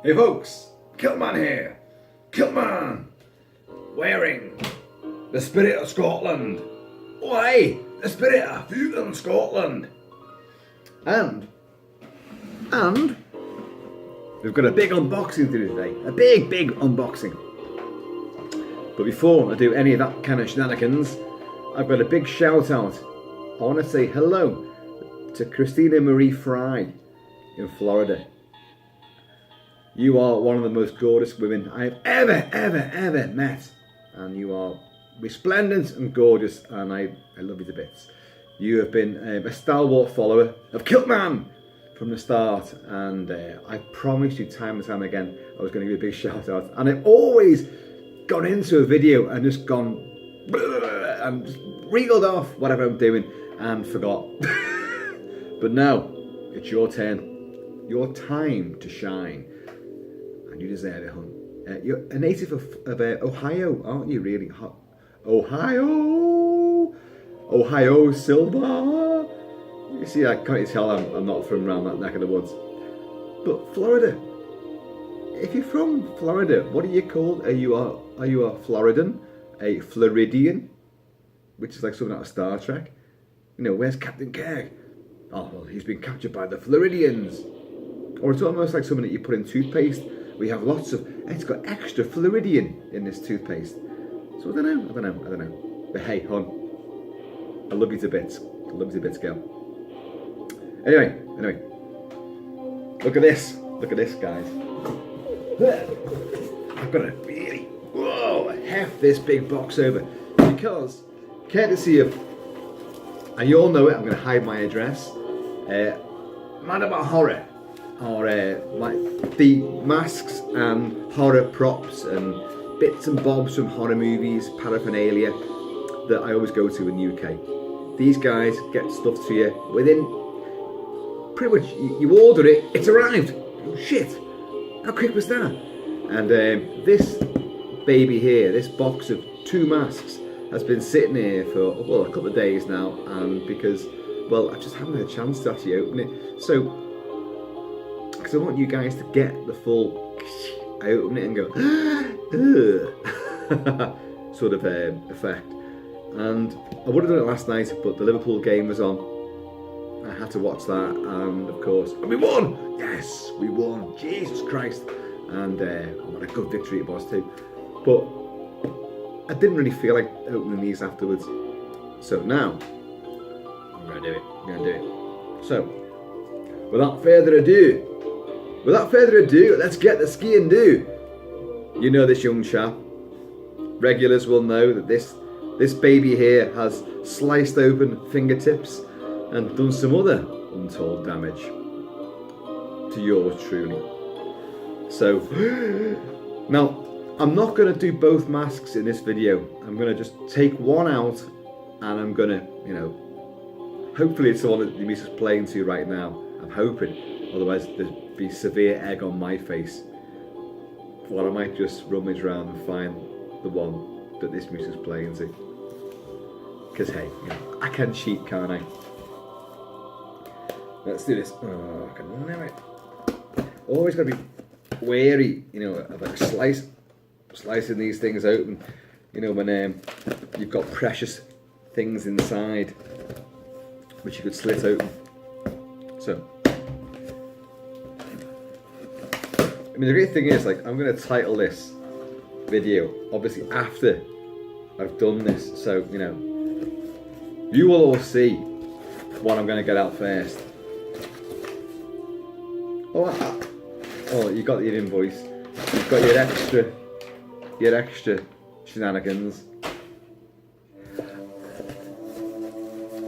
Hey folks, Kilt-Man here. Kilt-Man, wearing the spirit of Scotland. Why? The spirit of fucking Scotland. And we've got a big unboxing to do today. A big unboxing. But before I do any of that kind of shenanigans, I've got a big shout out. I want to say hello to Christina Marie Fry in Florida. You are one of the most gorgeous women I have ever met. And you are resplendent and gorgeous, and I love you to bits. You have been a stalwart follower of Kilt-Man from the start, and I promised you time and time again I was going to give you a big shout out. And I've always gone into a video and just gone and just reeled off whatever I'm doing and forgot. But now it's your turn, your time to shine. And you deserve it, hon. You're a native of Ohio, aren't you, really? Ohio Silver. You see, I can't tell I'm not from around that neck of the woods. But Florida. If you're from Florida, what are you called? Are you a Floridan? A Floridian? Which is like something out of Star Trek. You know, where's Captain Kirk? Oh, well, he's been captured by the Floridians. Or it's almost like something that you put in toothpaste. We have lots of, it's got extra Floridian in this toothpaste. So I don't know. But hey, hon, I love you to bits. I love you to bits, girl. Anyway, look at this, guys. I've got to really, heft this big box over because, courtesy of, and you all know it, I'm going to hide my address, Mad About Horror, or like the masks and horror props and bits and bobs from horror movies, paraphernalia that I always go to in the UK. These guys get stuff to you within, pretty much, you order it, it's arrived. Oh shit, how quick was that? And this baby here, this box of 2 masks has been sitting here for, well, a couple of days now, and because, well, I just haven't had a chance to actually open it. So, because I want you guys to get the full, I open it and go, sort of effect. And I would have done it last night, but the Liverpool game was on. I had to watch that, and of course, and we won! Yes, we won, Jesus Christ. And what a good victory it was too. But I didn't really feel like opening these afterwards. So now, I'm gonna do it. So, without further ado, let's get the skiing do. You know this young chap. Regulars will know that this baby here has sliced open fingertips and done some other untold damage to yours truly. So, now, I'm not going to do both masks in this video. I'm going to just take one out, and I'm going to, hopefully it's the one that the music's playing to right now. I'm hoping, otherwise there'd be severe egg on my face. Well, I might just rummage around and find the one that this music's playing to. Because hey, I can cheat, can't I? Let's do this. Oh, I can never it. Always got to be wary, of like slicing these things open. When you've got precious things inside, which you could slit open. So, the great thing is, I'm going to title this video, obviously, after I've done this. So, you will all see what I'm going to get out first. Oh, you got your invoice. You've got your extra shenanigans.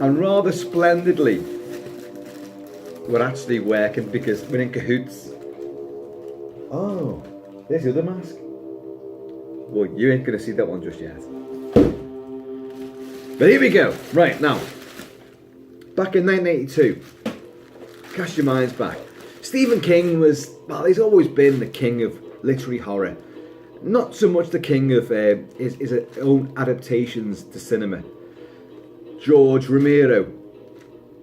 And rather splendidly, we're actually working because we're in cahoots. Oh, there's the other mask. Well, you ain't gonna see that one just yet. But here we go. Right, now, back in 1982, cast your minds back. Stephen King was, well, he's always been the king of literary horror. Not so much the king of his own adaptations to cinema. George Romero,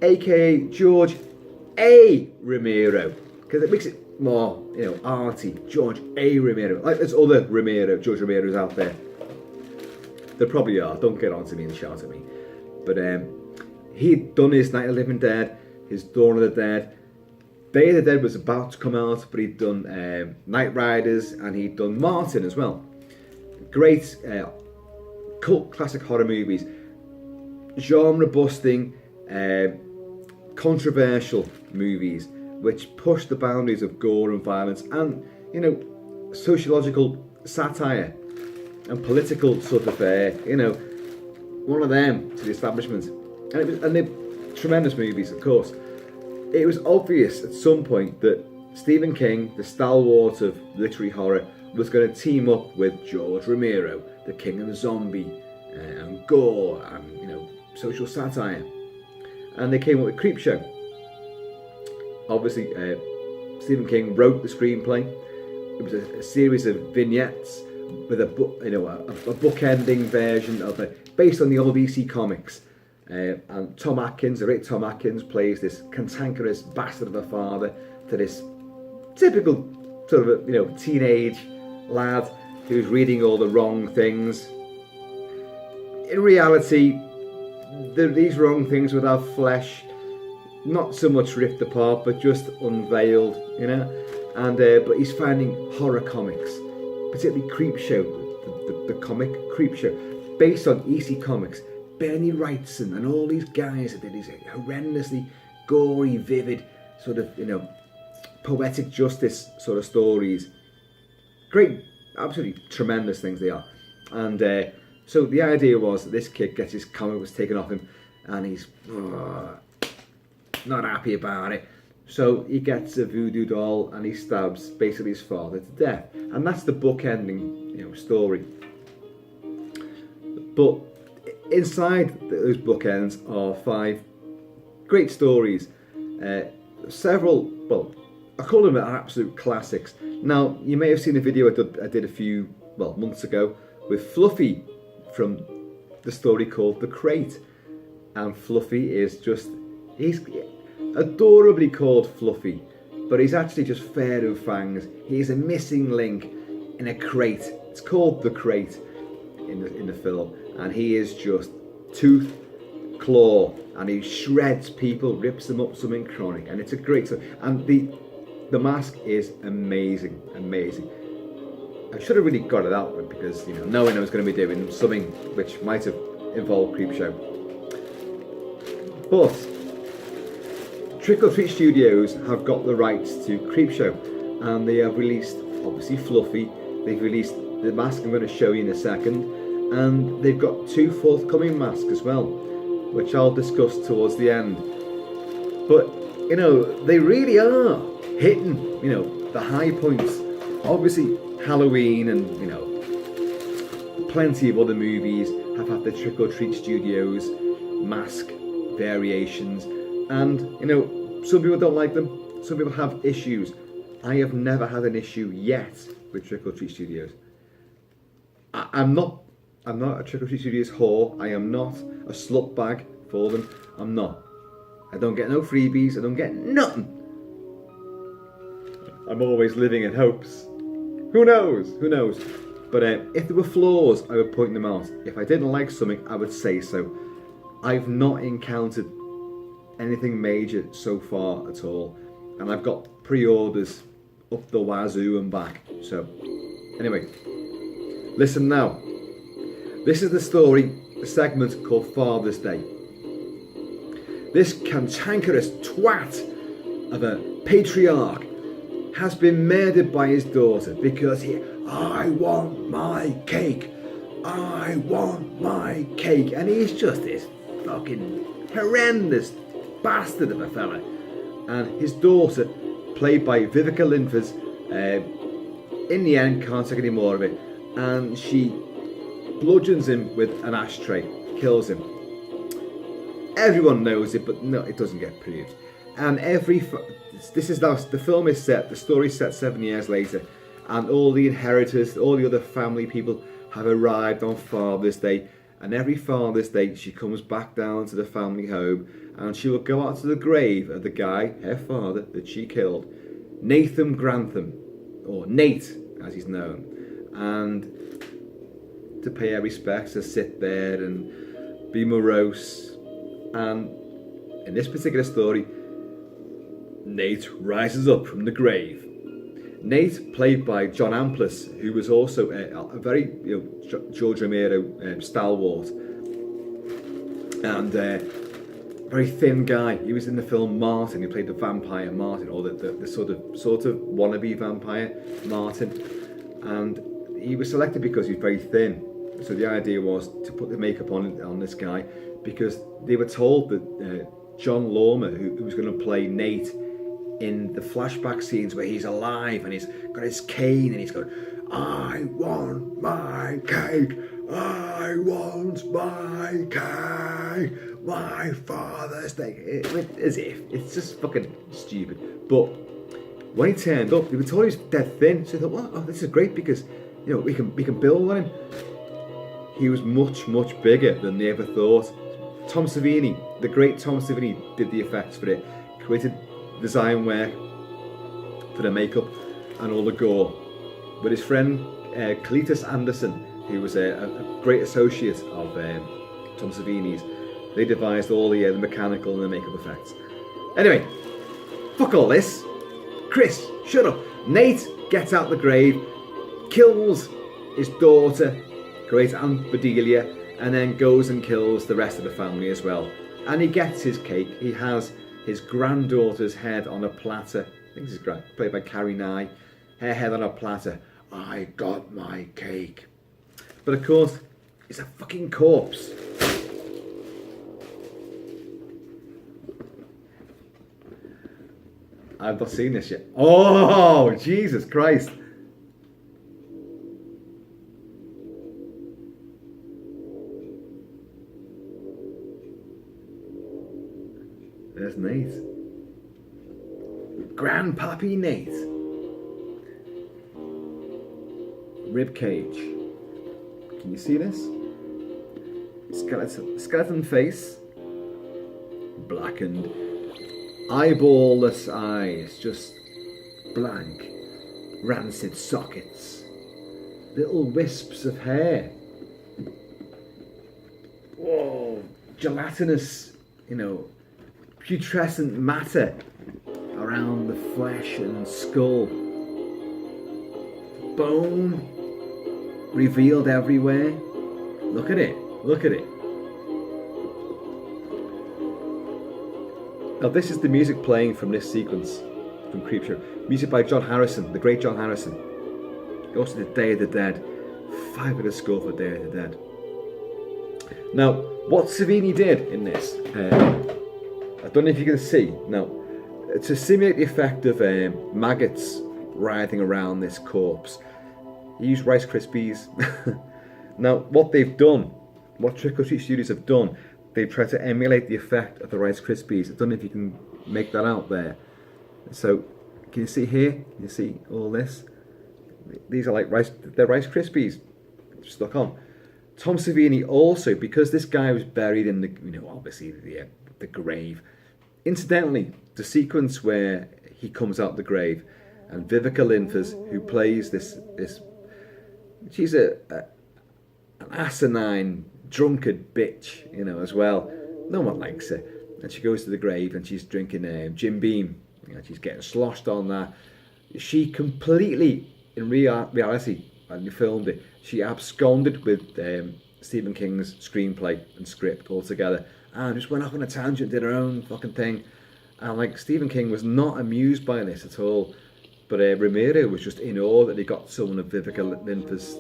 aka George A. Romero, because it makes it more, arty, George A. Romero. Like there's other George Romeros out there. There probably are. Don't get on to me and shout at me. But he'd done his Night of the Living Dead, his Dawn of the Dead. Day of the Dead was about to come out, but he'd done Night Riders and he'd done Martin as well. Great cult classic horror movies. Genre-busting, controversial movies which push the boundaries of gore and violence and, sociological satire and political sort of, one of them to the establishment. And they're tremendous movies, of course. It was obvious at some point that Stephen King, the stalwart of literary horror, was going to team up with George Romero, the king of the zombie, and gore, and, social satire. And they came up with Creepshow. Obviously, Stephen King wrote the screenplay. It was a series of vignettes with a bookending version of it, based on the old EC comics. And Tom Atkins, the great Tom Atkins, plays this cantankerous bastard of a father to this typical sort of teenage lad who's reading all the wrong things. In reality, these wrong things would have flesh, not so much ripped apart, but just unveiled, And but he's finding horror comics, particularly Creepshow, the comic Creepshow, based on EC Comics. Bernie Wrightson and all these guys that did these horrendously gory, vivid, sort of, poetic justice sort of stories. Great, absolutely tremendous things they are. And so the idea was that this kid gets his comic books taken off him and he's not happy about it. So he gets a voodoo doll and he stabs basically his father to death. And that's the book ending, story. But inside those bookends are 5 great stories. Several, I call them absolute classics. Now, you may have seen a video I did a few months ago with Fluffy from the story called The Crate. And Fluffy is he's adorably called Fluffy, but he's actually just Fair and Fangs. He's a missing link in a crate. It's called The Crate in the film, and he is just tooth, claw, and he shreds people, rips them up, something chronic, and it's a great story. And the mask is amazing. I should have really got it out because knowing I was going to be doing something which might have involved Creepshow. But Trick or Treat Studios have got the rights to Creepshow, and they have released obviously Fluffy. They've released the mask I'm going to show you in a second, and they've got 2 forthcoming masks as well, which I'll discuss towards the end. But they really are hitting the high points. Obviously Halloween and plenty of other movies have had the Trick or Treat Studios mask variations, and some people don't like them, some people have issues. I have never had an issue yet with Trick or Treat Studios. I'm not a Trick or Treat Studios whore. I am not a slut bag for them. I'm not. I don't get no freebies. I don't get nothing. I'm always living in hopes. Who knows? But if there were flaws, I would point them out. If I didn't like something, I would say so. I've not encountered anything major so far at all. And I've got pre-orders up the wazoo and back. So, anyway, listen now. This is the segment called Father's Day. This cantankerous twat of a patriarch has been murdered by his daughter because I want my cake. I want my cake. And he's just this fucking horrendous bastard of a fella. And his daughter, played by Vivica Linford, in the end can't take any more of it, and she bludgeons him with an ashtray, kills him. Everyone knows it, but no, it doesn't get proved. And this is now, the film is set, the story is set 7 years later, and all the inheritors, all the other family people have arrived on Father's Day, and every Father's Day she comes back down to the family home, and she will go out to the grave of the guy, her father, that she killed, Nathan Grantham, or Nate as he's known, and to pay our respects, to sit there and be morose. And in this particular story, Nate rises up from the grave. Nate, played by John Amplas, who was also a very George Romero stalwart and very thin guy. He was in the film Martin. He played the vampire Martin, or the sort of wannabe vampire Martin, and he was selected because he was very thin. So the idea was to put the makeup on this guy, because they were told that John Lormer, who was going to play Nate in the flashback scenes where he's alive and he's got his cane and he's going, "I want my cake, I want my cake, my father's cake." As if it's just fucking stupid. But when he turned up, they were told he was dead thin, so they thought, "Well, oh, this is great because we can build on him." He was much bigger than they ever thought. Tom Savini, the great Tom Savini, did the effects for it, created design work for the makeup and all the gore. But his friend Cletus Anderson, who was a great associate of Tom Savini's, they devised all the mechanical and the makeup effects. Anyway, fuck all this. Chris, shut up. Nate gets out the grave, kills his daughter, great Aunt Bedelia, and then goes and kills the rest of the family as well. And he gets his cake. He has his granddaughter's head on a platter. I think this is played by Carrie Nye. Her head on a platter. "I got my cake." But of course, it's a fucking corpse. I've not seen this yet. Oh, Jesus Christ. There's Nate. Grandpappy Nate. Rib cage. Can you see this? Skeleton face. Blackened. Eyeballless eyes. Just blank. Rancid sockets. Little wisps of hair. Whoa. Gelatinous, putrescent matter around the flesh and skull. Bone revealed everywhere. Look at it. Now this is the music playing from this sequence from Creepshow. Music by John Harrison, the great John Harrison. Also did Day of the Dead. Fabulous score for Day of the Dead. Now, what Savini did in this, I don't know if you can see. Now, to simulate the effect of maggots writhing around this corpse, he used Rice Krispies. Now, what they've done, what Trick or Treat Studios have done, they've tried to emulate the effect of the Rice Krispies. I don't know if you can make that out there. So, can you see here? Can you see all this? These are like they're Rice Krispies stuck on. Tom Savini also, because this guy was buried in the, obviously the grave. Incidentally, the sequence where he comes out the grave, and Vivica Linfors, who plays this she's an asinine, drunkard bitch, as well. No one likes her. And she goes to the grave and she's drinking Jim Beam. She's getting sloshed on that. She completely, in reality, when you filmed it, she absconded with Stephen King's screenplay and script altogether, and just went off on a tangent, did her own fucking thing. And Stephen King was not amused by this at all, but Romero was just in awe that he got someone of Vivica Linfors'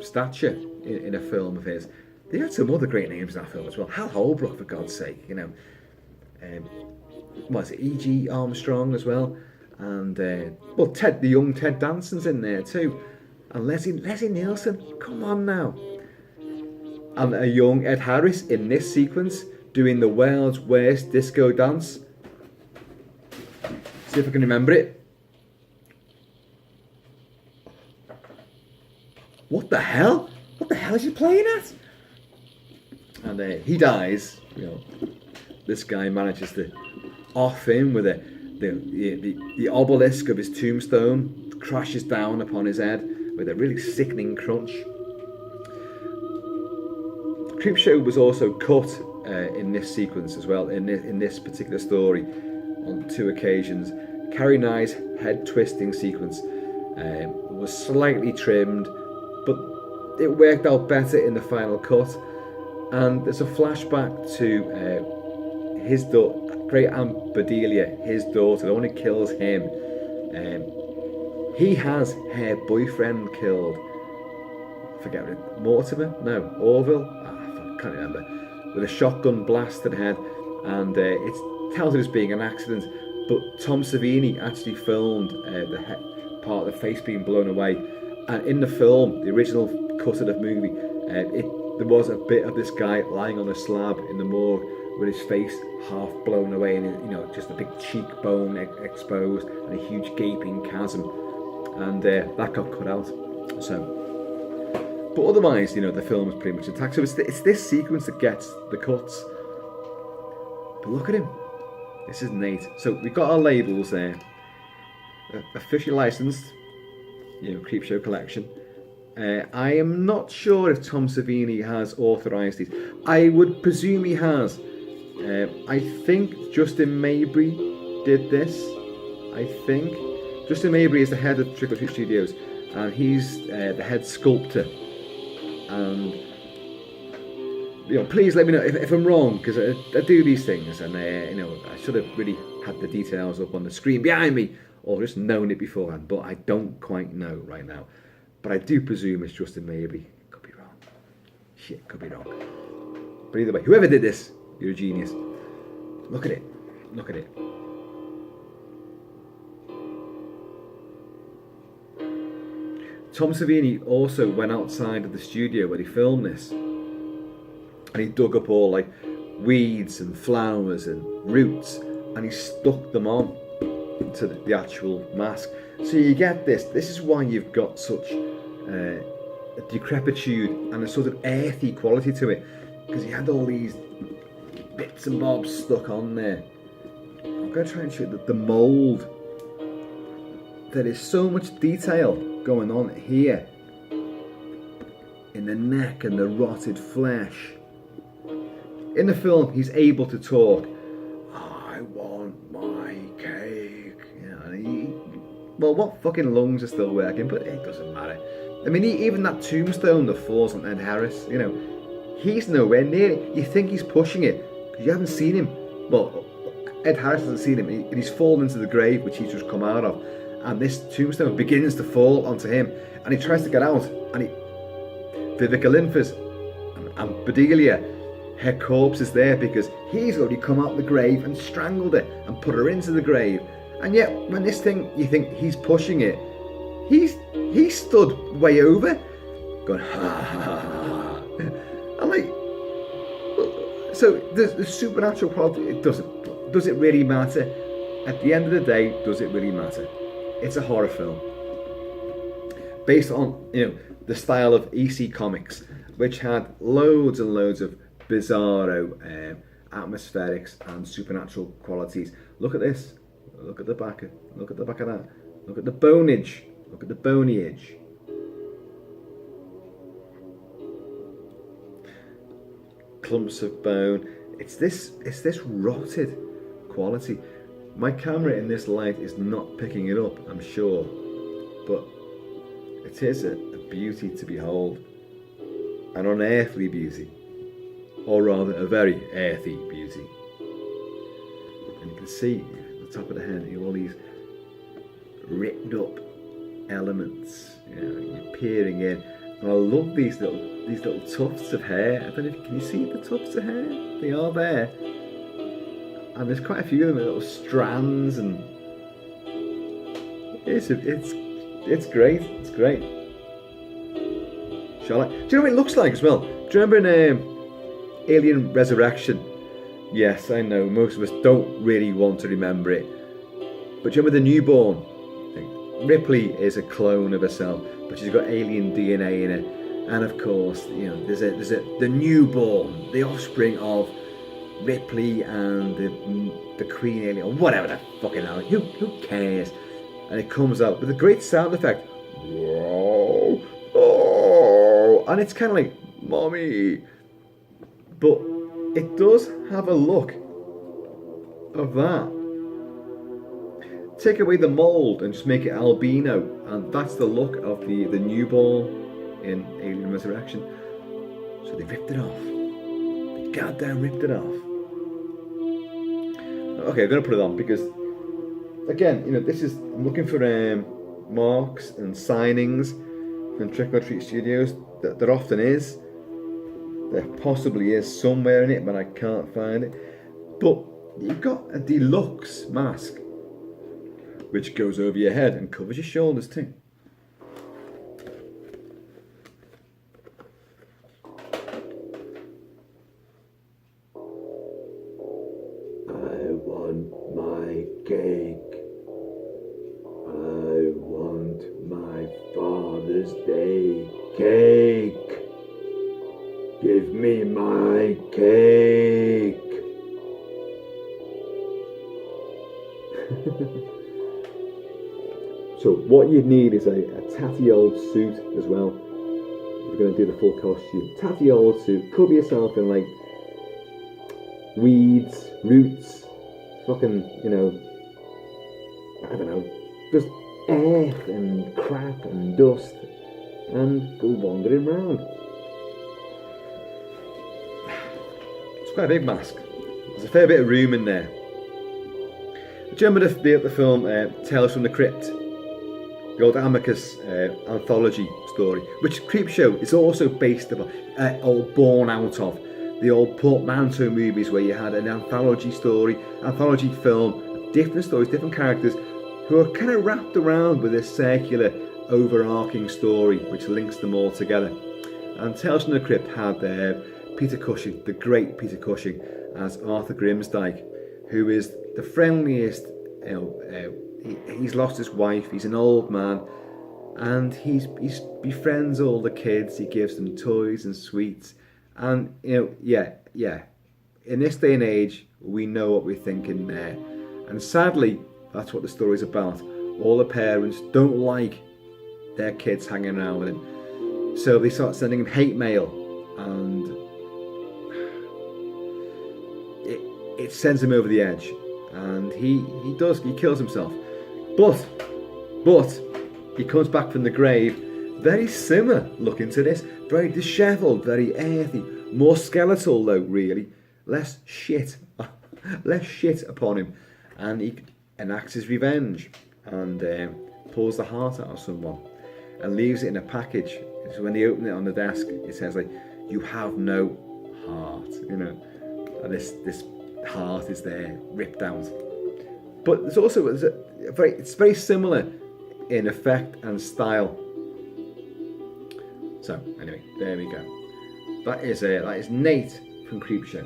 stature in a film of his. They had some other great names in that film as well. Hal Holbrook, for God's sake, what is it, E.G. Armstrong as well, and the young Ted Danson's in there too, and Leslie Nielsen. Come on now. And a young Ed Harris in this sequence doing the world's worst disco dance. See if I can remember it. What the hell? What the hell is he playing at? And he dies. This guy manages to off him with the obelisk of his tombstone crashes down upon his head with a really sickening crunch. Creepshow was also cut in this sequence as well, in this particular story, on 2 occasions. Carrie Nye's head twisting sequence was slightly trimmed, but it worked out better in the final cut. And there's a flashback to his great Aunt Bedelia, his daughter, the one who kills him. He has her boyfriend killed. I forget what it, Mortimer? No, Orville? I can't remember. With a shotgun blast to the head, and it tells it as being an accident. But Tom Savini actually filmed part of the face being blown away, and in the film, the original cut of the movie, there was a bit of this guy lying on a slab in the morgue with his face half blown away, and just a big cheekbone exposed and a huge gaping chasm, and that got cut out. So, but otherwise, the film is pretty much intact. So it's this sequence that gets the cuts. But look at him. This is Nate. So we've got our labels there. Officially licensed, Creepshow collection. I am not sure if Tom Savini has authorised these. I would presume he has. I think Justin Mabry did this. I think. Justin Mabry is the head of Trick or Treat Studios, and he's the head sculptor. And please let me know if I'm wrong, because I do these things, and I should have really had the details up on the screen behind me, or just known it beforehand, but I don't quite know right now. But I do presume it's Justin Mabry. Could be wrong. Shit, could be wrong. But either way, whoever did this, you're a genius. Look at it. Look at it. Tom Savini also went outside of the studio where he filmed this, and he dug up all like weeds and flowers and roots, and he stuck them on to the actual mask. So you get this. This is why you've got such a decrepitude and a sort of earthy quality to it, because he had all these bits and bobs stuck on there. I'm going to try and show you the mould. There is so much detail going on here in the neck and the rotted flesh. In the film, he's able to talk. I want my cake. Well, what fucking lungs are still working, but it doesn't matter. I mean, even that tombstone that falls on Ed Harris, he's nowhere near it. You think he's pushing it, because you haven't seen him. Well, Ed Harris hasn't seen him, and he's fallen into the grave, which he's just come out of. And this tombstone begins to fall onto him, and he tries to get out, and Vivica Lynford and Bedelia, her corpse is there because he's already come out of the grave and strangled her and put her into the grave. And yet, when this thing, you think he's pushing it, he stood way over, going ha ha ha ha. I'm like, so the supernatural quality, it doesn't. Does it really matter? At the end of the day, does it really matter? It's a horror film based on the style of EC Comics, which had loads and loads of bizarro atmospherics and supernatural qualities. Look at this. Look at the back. Look at the back of that. Look at the bonage. Look at the bonyage. Clumps of bone. It's this rotted quality. My camera in this light is not picking it up, I'm sure, but it is a beauty to behold, an unearthly beauty, or rather a very earthy beauty. And you can see at the top of the head all these ripped up elements. You're peering in, and I love these little tufts of hair. I don't know if can you see the tufts of hair? They are there. And there's quite a few of them with little strands, and it's great. It's great. Do you know what it looks like as well? Do you remember in Alien Resurrection? Yes, I know most of us don't really want to remember it, but do you remember the newborn thing? Ripley is a clone of herself, but she's got alien DNA in her, and of course, there's the newborn, the offspring of Ripley and the Queen alien, or whatever the fucking hell. Who cares? And it comes out with a great sound effect. Whoa, oh, and it's kind of like, mommy. But it does have a look of that. Take away the mold and just make it albino, and that's the look of the newborn in Alien Resurrection. So they ripped it off. They goddamn ripped it off. Okay, I'm gonna put it on because, again, this is, I'm looking for marks and signings from Trick or Treat Studios. There often is. There possibly is somewhere in it, but I can't find it. But you've got a deluxe mask, which goes over your head and covers your shoulders too. I want my cake. I want my Father's Day cake. Give me my cake. So what you'd need is a tatty old suit as well. If you're going to do the full costume. Tatty old suit. Cover yourself in like weeds, roots, fucking, I don't know, just earth and crap and dust, and go wandering round. It's quite a big mask. There's a fair bit of room in there. Do you remember the film Tales from the Crypt? The old Amicus anthology story, which Creepshow is also based upon, or born out of. The old portmanteau movies where you had an anthology story, anthology film, different stories, different characters who are kind of wrapped around with this circular, overarching story which links them all together. And Tales from the Crypt had Peter Cushing, the great Peter Cushing, as Arthur Grimsdyke, who is the friendliest. He's lost his wife. He's an old man, and he befriends all the kids. He gives them toys and sweets, and yeah. In this day and age, we know what we're thinking there, and sadly, that's what the story's about. All the parents don't like their kids hanging around with him, so they start sending him hate mail, and it sends him over the edge, and he kills himself. But he comes back from the grave, very similar looking to this, very dishevelled, very earthy, more skeletal though, really, less shit upon him, and he enacts his revenge and pulls the heart out of someone and leaves it in a package. So when they open it on the desk, it says like, "You have no heart," and this heart is there, ripped out. But there's also it's very similar in effect and style. So anyway, there we go. That is Nate from Creepshow.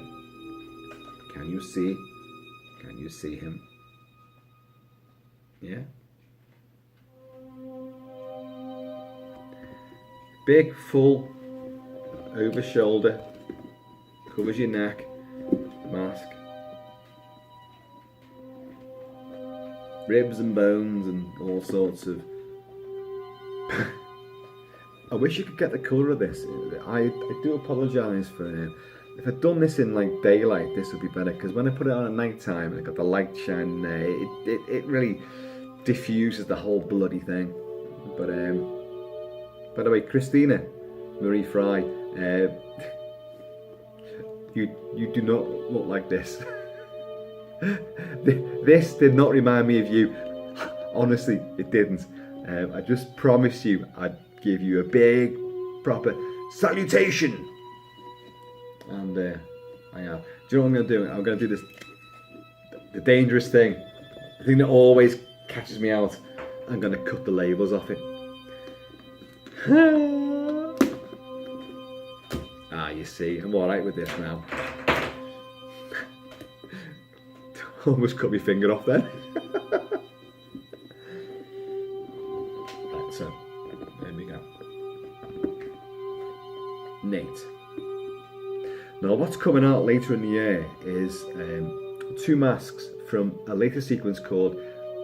Can you see him? Yeah. Big, full, over shoulder, covers your neck, mask. Ribs and bones and all sorts of. I wish you could get the colour of this. I do apologise for if I'd done this in like daylight, this would be better, because when I put it on at night time and I got the light shining there, it really diffuses the whole bloody thing. But by the way, Christina Marie Fry, you do not look like this. This did not remind me of you. Honestly, it didn't. I just promised you I'd give you a big, proper salutation. And I have. Do you know what I'm going to do? I'm going to do this, the dangerous thing. The thing that always catches me out. I'm going to cut the labels off it. You see, I'm alright with this now. Almost cut my finger off then. Right, so there we go. Nate. Now, what's coming out later in the year is 2 masks from a later sequence called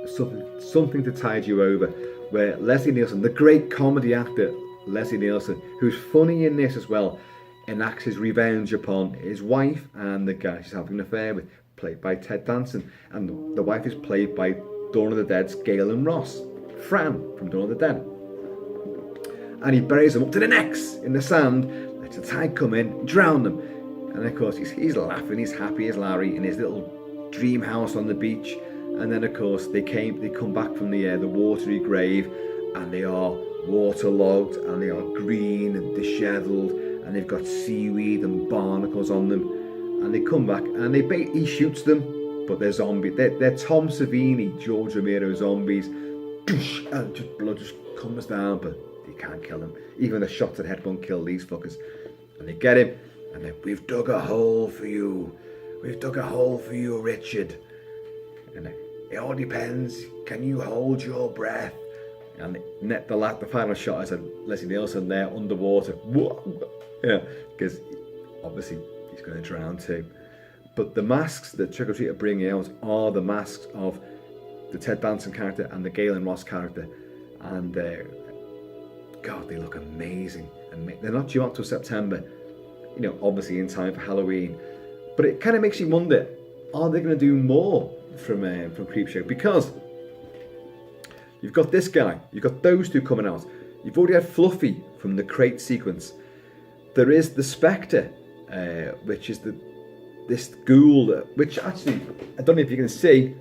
Something to Tide You Over, where Leslie Nielsen, the great comedy actor Leslie Nielsen, who's funny in this as well, enacts his revenge upon his wife and the guy she's having an affair with, played by Ted Danson, and the wife is played by Dawn of the Dead's Galen Ross, Fran from Dawn of the Dead. And he buries them up to the necks in the sand, lets the tide come in, drown them. And of course he's laughing, he's happy as Larry in his little dream house on the beach. And then of course they come back from the watery grave, and they are waterlogged, and they are green and dishevelled, and they've got seaweed and barnacles on them. And they come back and he shoots them, but they're zombies. They're Tom Savini, George Romero zombies. And just blood just comes down, but you can't kill them. Even the shots at head won't kill these fuckers. And they get him, and then, we've dug a hole for you. We've dug a hole for you, Richard. And it all depends. Can you hold your breath? And the final shot is of Leslie Nielsen there underwater. Yeah, because obviously he's going to drown too. But the masks that Trick or Treat are bringing out are the masks of the Ted Danson character and the Galen Ross character. And God, they look amazing. And they're not due out till September. Obviously in time for Halloween. But it kind of makes you wonder, are they going to do more from Creepshow? Because you've got this guy, you've got those 2 coming out. You've already had Fluffy from the crate sequence. There is the Spectre, which is this ghoul, which actually, I don't know if you can see,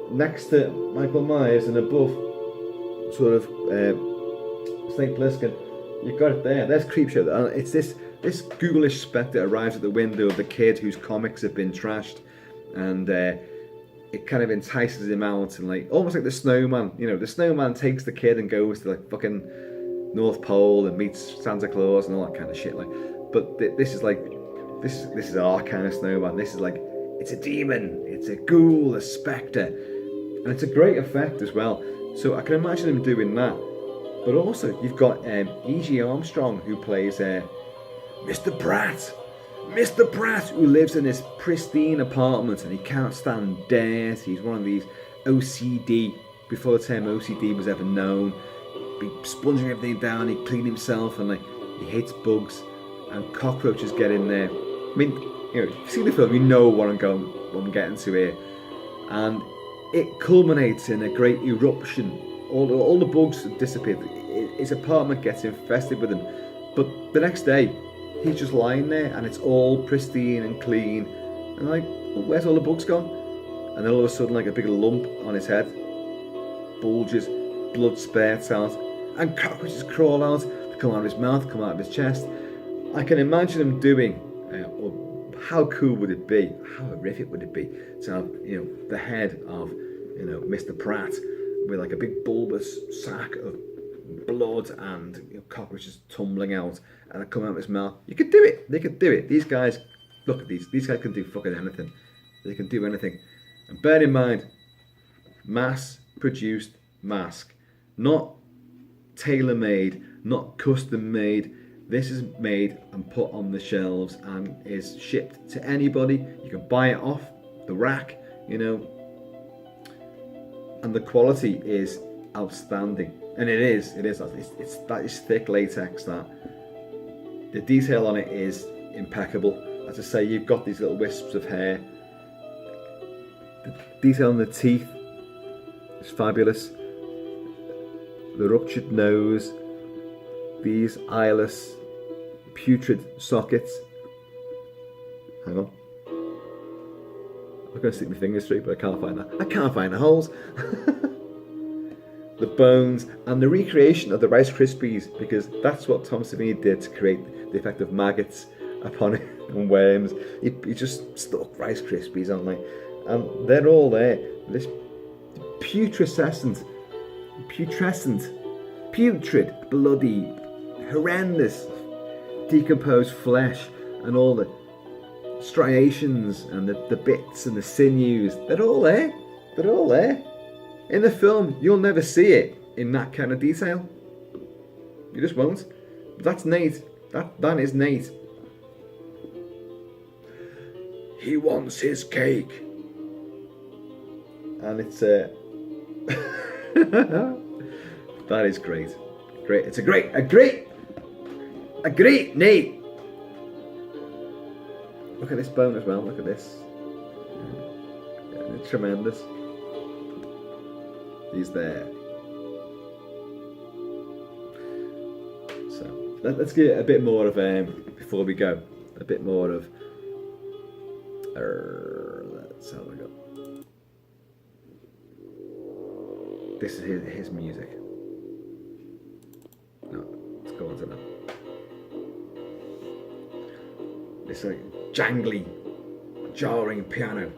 next to Michael Myers and above sort of Snake Plissken, you've got it there. There's Creepshow. And it's this ghoulish spectre arrives at the window of the kid whose comics have been trashed, and it kind of entices him out, and almost like the snowman. The snowman takes the kid and goes to fucking North Pole and meets Santa Claus and all that kind of shit. But this is this is our kind of snowman. This is it's a demon, it's a ghoul, a spectre, and it's a great effect as well. So I can imagine him doing that. But also you've got E.G. Armstrong, who plays Mr. Pratt. Mr. Pratt, who lives in this pristine apartment and he can't stand dirt. He's one of these OCD, before the term OCD was ever known. Be sponging everything down, he clean himself, and he hates bugs, and cockroaches get in there. I mean, if you see the film, you know what I'm getting to here. And it culminates in a great eruption. All the bugs disappear. His apartment gets infested with them. But the next day, he's just lying there, and it's all pristine and clean. And well, where's all the bugs gone? And then all of a sudden, a big lump on his head bulges, blood spurts out, and cockroaches crawl out. They come out of his mouth, come out of his chest. I can imagine him doing. How cool would it be? How horrific would it be to have, the head of, Mr. Pratt with a big bulbous sack of blood and cockroaches tumbling out and they come out of his mouth. You could do it. They could do it. These guys, look at these. These guys can do fucking anything. They can do anything. And bear in mind, mass-produced mask, not tailor-made, not custom-made. This is made and put on the shelves and is shipped to anybody. You can buy it off the rack, and the quality is outstanding. And it is. It's that is thick latex. That the detail on it is impeccable. As I say, you've got these little wisps of hair. The detail on the teeth is fabulous. The ruptured nose, these eyeless, putrid sockets. Hang on. I'm going to stick my fingers through, but I can't find that. I can't find the holes. The bones and the recreation of the Rice Krispies, because that's what Tom Savini did to create the effect of maggots upon it and worms. He just stuck Rice Krispies on me, and they're all there. This putrid, bloody, horrendous, decomposed flesh, and all the striations and the bits and the sinews. They're all there. They're all there. In the film, you'll never see it in that kind of detail. You just won't. But that's Nate. That is Nate. He wants his cake. And it's that is great. Great. It's a great Nate. Look at this bone as well. Look at this. Yeah, it's tremendous. He's there. So let's get a bit more of before we go. A bit more of. Let's have a go. This is his music. No, let's go on to that. This like jangly, jarring piano.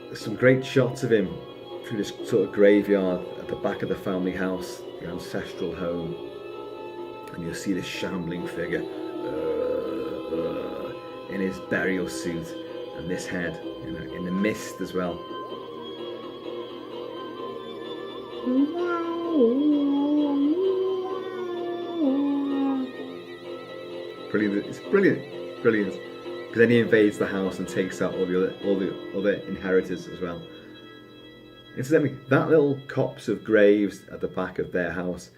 There's some great shots of him through this sort of graveyard at the back of the family house, the ancestral home, and you'll see this shambling figure in his burial suit and this head, you know, in the mist as well. Brilliant! It's brilliant. Because then he invades the house and takes out all the other inheritors as well. Incidentally, that little copse of graves at the back of their house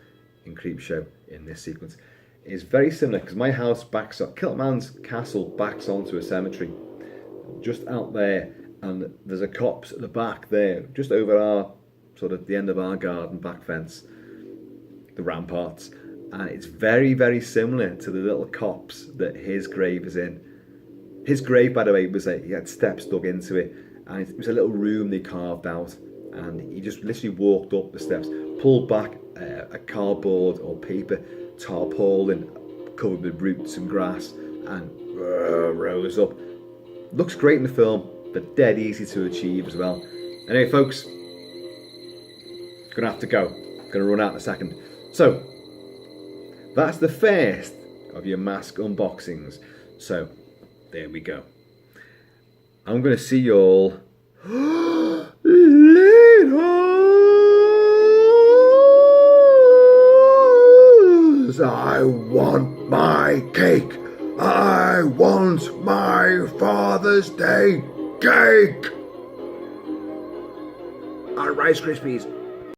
in Creepshow in this sequence is very similar, because my house backs up. Kilt-Man's castle backs onto a cemetery just out there, and there's a copse at the back there, just over our sort of the end of our garden back fence, the ramparts, and it's very, very similar to the little copse that his grave is in. His grave, by the way, was he had steps dug into it, and it was a little room they carved out, and he just literally walked up the steps, pulled back a cardboard or paper tarpaulin covered with roots and grass, and rose up. Looks great in the film, but dead easy to achieve as well. Anyway, folks, gonna have to go. Gonna run out in a second. So that's the first of your mask unboxings. So there we go. I'm gonna see you all later. I want my cake. I want my Father's Day cake. And Rice Krispies.